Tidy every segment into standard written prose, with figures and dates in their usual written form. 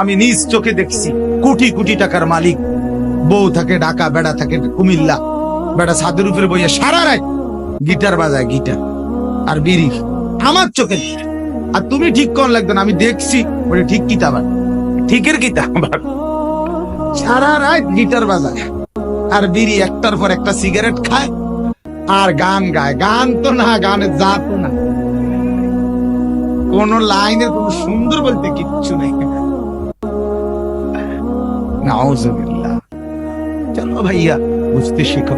আমি নিজ চোখে দেখছি কোটি কোটি টাকার মালিক, বউ থাকে ঢাকা, বেড়া থাকে কুমিল্লা, বেড়া ছাদের উপরে বইয়া সারা রাত গিটার বাজায়, গিটার আর বিড়ি, আমার চোখে। আর তুমি ঠিক কোন লাগতো না, আমি দেখছি বলে ঠিক কিতা আবার ঠিকের কিতা আবার সারা রাত গিটার বাজায় আর বিড়ি, একটার পর একটা সিগারেট খায় আর গান গায়। গান তো না, গানের জাত না, কোন লাইনের কোন সুন্দর বলতে কিচ্ছু নেই। নাউজুবিল্লাহ। চলো ভাইয়া বুঝতে শেখো,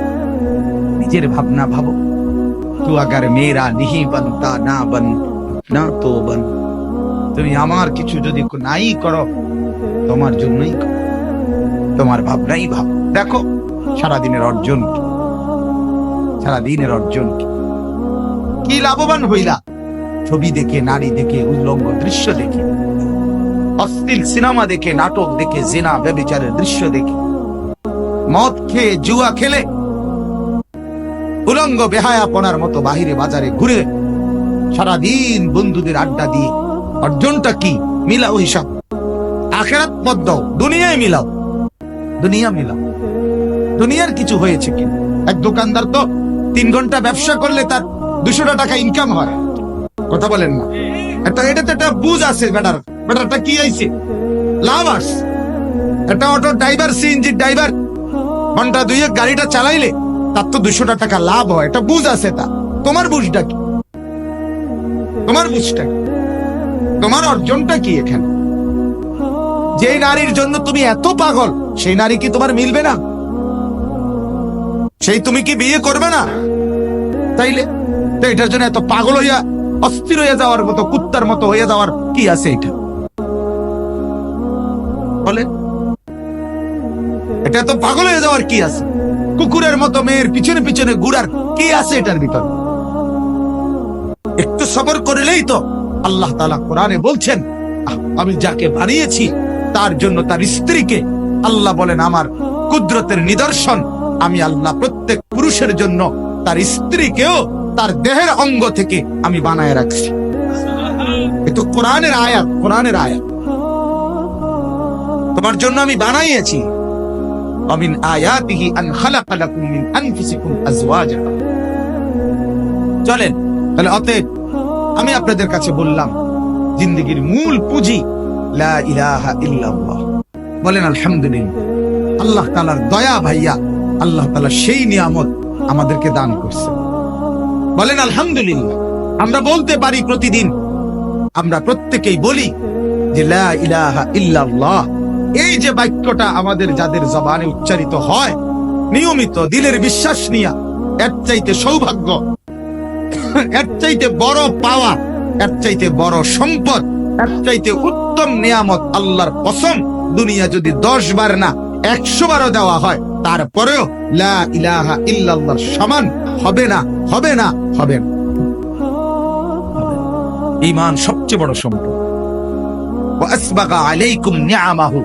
নিজের ভাবনা ভাবো। তু আগার মেরা নিহি বনতা না বন না তো বন, তুমি আমার কিছু যদি নাই করো তোমার জন্যই করো, তোমার ভাবনাই ভাব। দেখো সারাদিনের অর্জন কি, সারাদিনের অর্জন কি, কি লাভবান হইলা? ছবি দেখে, নারী দেখে, উল্লঙ্গ দৃশ্য দেখে, অশ্লীল সিনেমা দেখে, নাটক দেখে, জিনা ব্যভিচারের দৃশ্য দেখে, মদ খেয়ে, জুয়া খেলে, উলঙ্গ বেহায়াপনার মতো বাহিরে বাজারে ঘুরে সারাদিন বন্ধুদের আড্ডা দিয়ে অর্জনটা কি? মিলাও হিসাব, আখেরাত পথ দাও, দুনিয়ায় মিলাও, দুনিয়া মিলাও। দুনিয়ার কিছু হয়েছে কি? এক দোকানদার তো 3 ঘন্টা ব্যবসা করলে তার 200 টাকা ইনকাম হয়, কথা বলেন না? এটাতে একটা বুঝ আছে, বেটারটা কি আইছে? লাভ আস। একটা অটো ড্রাইভার, সিএনজি ড্রাইভার ঘন্টা 2 গাড়িটা চালাইলে তার তো 200 টাকা লাভ হয়, এটা বুঝ আছে। তা তোমার বুঝটা কি? তোমার বুঝটা কি? তোমার অর্জনটা কি এখানে? যে নারীর জন্য তুমি এত পাগল, সেই নারী কি তোমার মিলবে না? সেই তুমি কি বিয়ে করবে না? তাইলে তো এটার জন্য এত পাগল হইয়া অস্থির হয়ে যাওয়ার মতো, কুত্তার মতো হয়ে যাওয়ার কি আছে? এটা বলে, এটা তো পাগল হয়ে যাওয়ার কি আছে? কুকুরের মতো মেয়ের পিছনে পিছনে ঘুরার কি আছে এটার ভিতর? একটু সবর করলেই তো। আল্লাহ তাআলা কোরআনে বলছেন, আমি যাকে বানিয়েছি তার জন্য তার স্ত্রীকে, আল্লাহ বলেন আমার কুদরতের নিদর্শন, আমি আল্লাহ প্রত্যেক পুরুষের জন্য তার স্ত্রীকেও তার দেহের অঙ্গ থেকে আমি বানায় রাখছি। এতো কোরআনের আয়াত, কোরআনের আয়াত। তোমার জন্য আমি বানাইয়েছি। ومن آياته أن خلق لكم من أنفسكم أزواجا। চলেন তাহলে অতএব আমি আপনাদের কাছে বললাম, জিন্দেগির মূল পুঁজি লা ইলাহা ইল্লাল্লাহ। বলেন আলহামদুলিল্লাহ। আল্লাহ তাআলার দয়া ভাইয়া, আল্লাহ তাআলা সেই নিয়ামত আমাদেরকে দান করছে। বলেন আলহামদুলিল্লাহ। আমরা বলতে পারি প্রতিদিন, আমরা প্রত্যেকেই বলি যে লা ইলাহা ইল্লাল্লাহ। এই যে বাক্যটা আমাদের যাদের জবানে উচ্চারিত হয় নিয়মিত, দিলের বিশ্বাস নিয়া, এর চাইতে সৌভাগ্য, এর চাইতে বড় পাওয়া, এর চাইতে বড় সম্পদ, এর চাইতে উত্তম নিয়ামত আল্লাহর কসম দুনিয়া যদি 10 বার না 100 বারও দেওয়া হয়, তারপরেও লা ইলাহা ইল্লাল্লাহর সমান হবে না, হবে না, হবে না। ঈমান সবচেয়ে বড় সম্পদ। ওয়া আসবাগা আলাইকুম নিআমাহু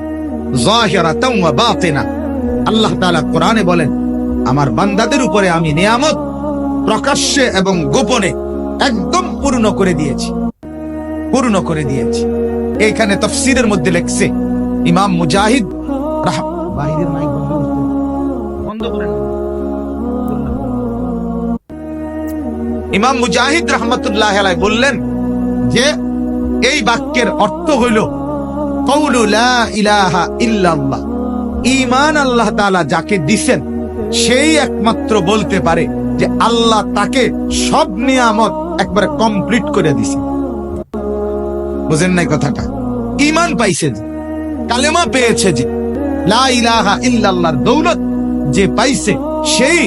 যাহিরাতাও ওয়া বাতিনা। আল্লাহ তাআলা কোরআনে বলেন, আমার বান্দাদের উপরে আমি নিয়ামত প্রকাশ্যে এবং গোপনে একদম পূর্ণ করে দিয়েছি, পূর্ণ করে দিয়েছি। এইখানে তাফসীরের মধ্যে লেখছে ইমাম মুজাহিদ, বাইরের মাইক বন্ধ করেন, ইমাম মুজাহিদ রাহমাতুল্লাহি আলাইহি বললেন যে এই বাক্যের অর্থ হইল কওলু লা ইলাহা ইল্লাল্লাহ। ঈমান আল্লাহ তাআলা যাকে দিবেন সেই একমাত্র বলতে পারে যে আল্লাহ তাকে সব নিয়ামত একবারে কমপ্লিট করে দিছে। বুঝেন নাই কথাটা? ঈমান পাইছে যে, কালেমা পেয়েছে যে, লা ইলাহা ইল্লাল্লাহর দৌলত যে পাইছে, সেই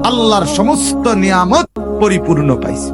আল্লাহর সমস্ত নিয়ামত পরিপূর্ণ পাইছে।